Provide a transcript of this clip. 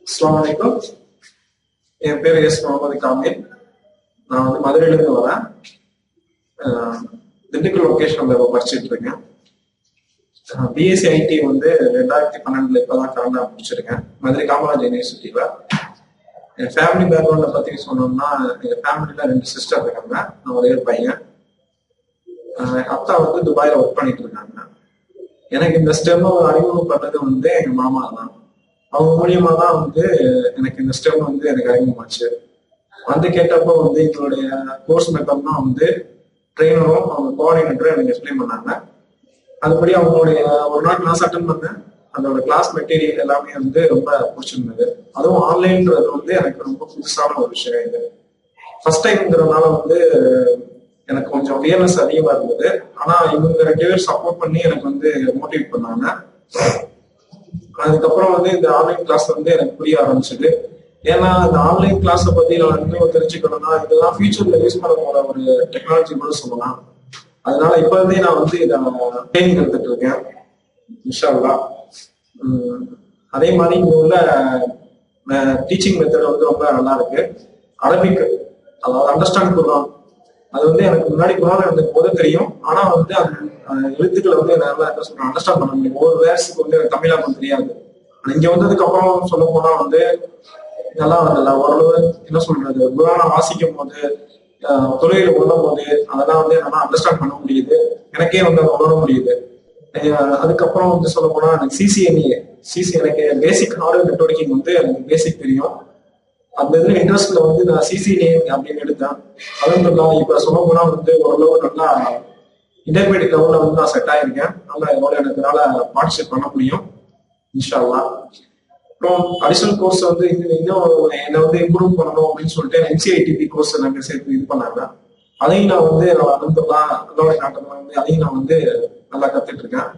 அஸ்ஸலாமு அலைக்கும். என் பேர் எஸ் முகமது காமில். நான் வந்து மதுரையிலேருந்து வரேன். திண்டுக்கல் லொக்கேஷன்ல படிச்சுட்டு இருக்கேன். பிஎஸ்சி ஐடி வந்து 2012 இப்பதான் கரண்டா முடிச்சிருக்கேன், மதுரை காமராஜ் யூனிவர்சிட்டியில. என் ஃபேமிலி பேக்ரவுண்ட பத்தி சொன்னோம்னா, எங்க ஃபேமிலியில 2 சிஸ்டர் இருக்காங்க, நான் ஒரே ஒரு பையன். அத்தா வந்து துபாயில ஒர்க் பண்ணிட்டு இருக்காங்க. எனக்கு இந்த ஸ்டெம் அறிமுகம் பண்ணது வந்து எங்க மாமா தான். அவங்க மூலியமா தான் வந்து எனக்கு இந்த ஸ்டெம் வந்து எனக்கு அறிமுகமாச்சு. வந்து கேட்டப்போ வந்து எங்களுடைய கோர்ஸ் மெத்தட்னா வந்து ட்ரெயினரும் அவங்க கோஆர்டினேட்டரும் எனக்கு எக்ஸ்பிளைன் பண்ணாங்க. அதுபடி அவங்களுடைய ஒரு நாள் கிளாஸ் அட்டன் பண்ணேன். அதோட கிளாஸ் மெட்டீரியல் எல்லாமே வந்து ரொம்ப பிடிச்சிருந்தது. அதுவும் ஆன்லைன்றது வந்து எனக்கு ரொம்ப புதுசான ஒரு விஷயம். இது ஃபர்ஸ்ட் டைம்ங்கிறதுனால வந்து எனக்கு கொஞ்சம் வியர்னஸ் அதிகமா இருந்தது. ஆனா இவங்க 2 பேர் சப்போர்ட் பண்ணி எனக்கு வந்து மோட்டிவேட் பண்ணாங்க. அதுக்கப்புறம் வந்து இந்த ஆன்லைன் கிளாஸ் வந்து எனக்கு புரிய ஆரம்பிச்சது. ஏன்னா இந்த ஆன்லைன் கிளாஸை பத்தி நான் இன்னும் தெரிஞ்சுக்கணும்னா, இதெல்லாம் ஃபியூச்சர்ல யூஸ் பண்ண போற ஒரு டெக்னாலஜி கூட சொல்லலாம். அதனால இப்ப இருந்தே நான் வந்து இதை ட்ரைனிங் எடுத்துட்டு இருக்கேன், இன்ஷா அல்லாஹ். அதே மாதிரி இங்க உள்ள டீச்சிங் மெத்தட் வந்து ரொம்ப நல்லா இருக்கு. அரபிக், அதாவது அண்டர்ஸ்டாண்ட் குர்ஆன், அது வந்து எனக்கு முன்னாடி குர்ஆன் எனக்கு போத தெரியும். ஆனா வந்து அந்த எழுத்துக்களை வந்து என்னால என்ன சொல்றேன் அண்டர்ஸ்டாண்ட் பண்ண முடியும். ஒரு வேர்ஸுக்கு வந்து எனக்கு தமிழாக்கம் தெரியாது. இங்க வந்ததுக்கு அப்புறம் சொல்ல போனா வந்து நல்லா வரல ஓரளவு. என்ன சொல்றது, குர்ஆனை வாசிக்கும் போது, தொழில உணரும் போது அதெல்லாம் வந்து என்னால அண்டர்ஸ்டாண்ட் பண்ண முடியுது. எனக்கே வந்து அதை உணர முடியுது. அதுக்கப்புறம் வந்து சொல்ல போனா எனக்கு சிசி எனக்கு பேசிக் ஹார்ட்வேர் நெட்வொர்க்கிங் வந்து எனக்கு பேசிக் தெரியும். அந்த இதுல இன்ட்ரெஸ்ட்ல வந்து நான் சிசிஏ அப்படின்னு எடுத்தேன். அதுவும் இப்ப சொல்ல போனா வந்து ஓரளவு நல்லா இன்டர்மீடியட் லெவல்ல வந்து நான் செட் ஆயிருக்கேன். நல்லா என்னோட எனக்குனால பார்ட்டிசிபேட் பண்ண முடியும், இன்ஷா அல்லாஹ். அப்புறம் அடிஷனல் கோர்ஸ் வந்து இன்னும் என்னை வந்து இம்ப்ரூவ் பண்ணணும் அப்படின்னு சொல்லிட்டு என்சிஐடிபி கோர்ஸ் எனக்கு சேர்த்து இது பண்ணாங்க. அதையும் நான் வந்து அதோட நாட்டமா வந்து அதையும் நான் வந்து நல்லா கத்துட்டு இருக்கேன்.